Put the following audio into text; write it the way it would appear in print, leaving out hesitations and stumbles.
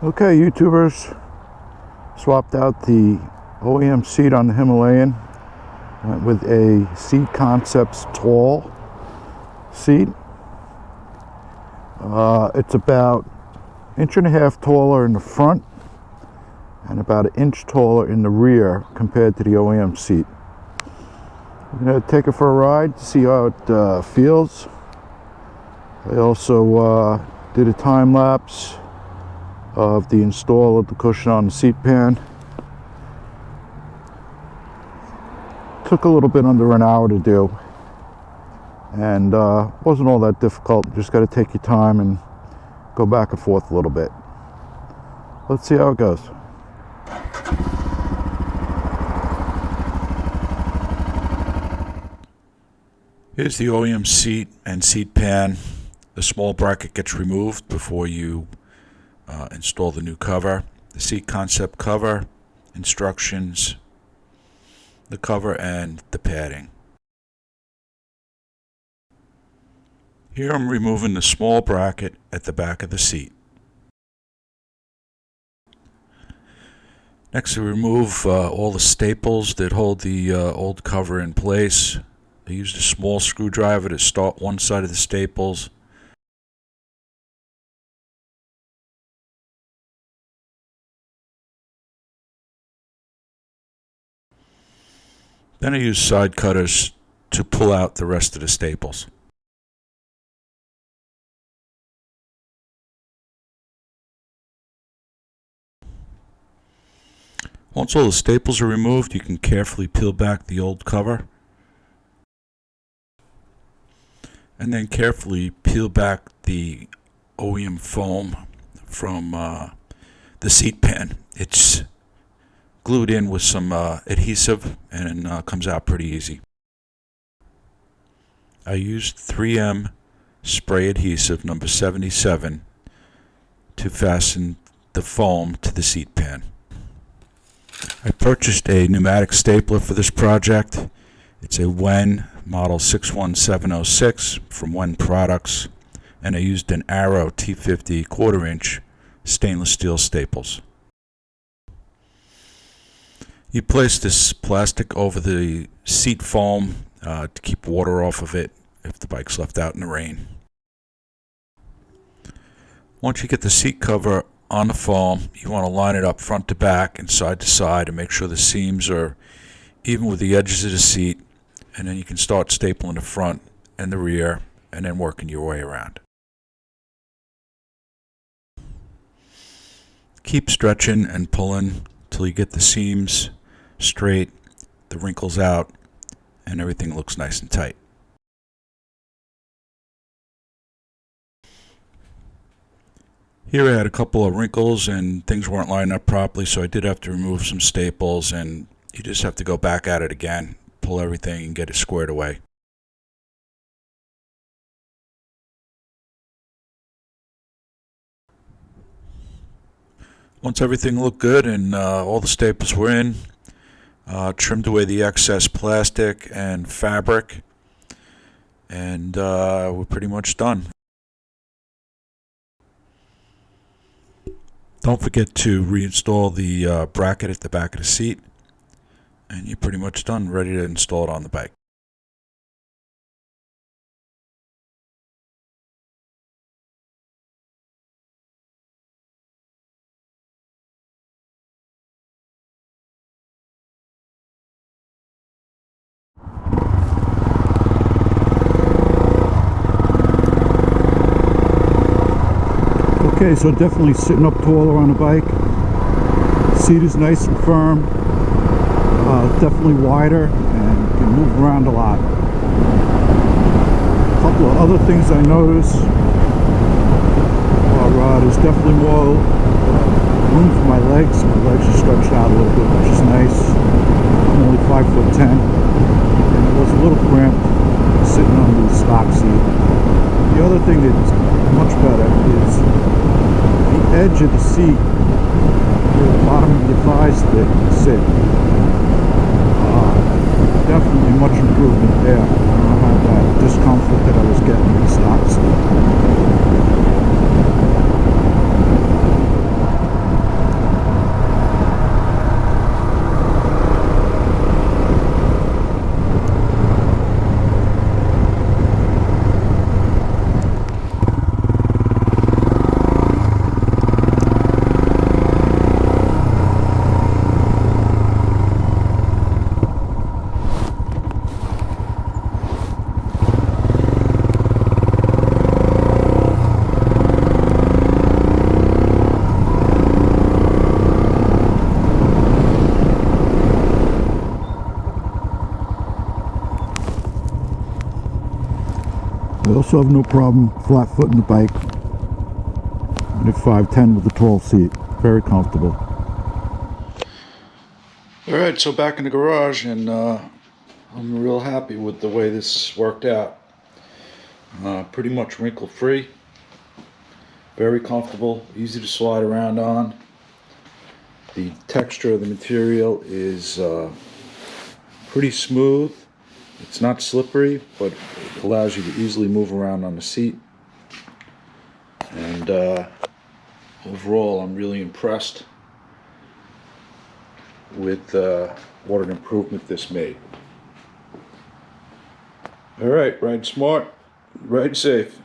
Okay, YouTubers, swapped out the OEM seat on the Himalayan, went with a Seat Concepts tall seat. It's about 1.5 inches taller in the front and about 1 inch taller in the rear compared to the OEM seat. I'm going to take it for a ride to see how it feels. I also did a time lapse of the install of the cushion on the seat pan. Took a little bit under an hour to do, and wasn't all that difficult. Just got to take your time and go back and forth a little bit. Let's see how it goes. Here's the OEM seat and seat pan. The small bracket gets removed before you install the new cover. The seat concept cover, instructions, the cover, and the padding. Here I'm removing the small bracket at the back of the seat. Next, I remove all the staples that hold the old cover in place. I used a small screwdriver to start one side of the staples. Then I use side cutters to pull out the rest of the staples. Once all the staples are removed, you can carefully peel back the old cover. And then carefully peel back the OEM foam from the seat pan. It's glued in with some adhesive and comes out pretty easy. I used 3M spray adhesive number 77 to fasten the foam to the seat pan. I purchased a pneumatic stapler for this project. It's a Wen model 61706 from Wen Products, and I used an Arrow T50 1/4 inch stainless steel staples. You place this plastic over the seat foam to keep water off of it if the bike's left out in the rain. Once you get the seat cover on the foam, you want to line it up front to back and side to side and make sure the seams are even with the edges of the seat, and then you can start stapling the front and the rear and then working your way around. Keep stretching and pulling till you get the seams straight, the wrinkles out, and everything looks nice and tight. Here I had a couple of wrinkles and things weren't lining up properly, so I did have to remove some staples, and you just have to go back at it again, pull everything and get it squared away. Once everything looked good and all the staples were in, trimmed away the excess plastic and fabric, and we're pretty much done. Don't forget to reinstall the bracket at the back of the seat, and you're pretty much done, ready to install it on the bike. Okay, so definitely sitting up taller on the bike. Seat is nice and firm, definitely wider, and can move around a lot. A couple of other things I noticed are there's definitely more room for my legs. My legs are stretched out a little bit, which is nice. I'm only 5'10", and it was a little cramped sitting on the stock seat. The other thing that's much better is the edge of the seat where the bottom of your thighs sit. Definitely much improvement there. I don't have that discomfort that I was getting in the stock seat. I also have no problem flat footing the bike. I'm at 5'10" with a tall seat. Very comfortable. Alright, so back in the garage, and I'm real happy with the way this worked out. Pretty much wrinkle free. Very comfortable, easy to slide around on. The texture of the material is pretty smooth. It's not slippery, but it allows you to easily move around on the seat. And overall, I'm really impressed with what an improvement this made. Alright, ride smart, ride safe.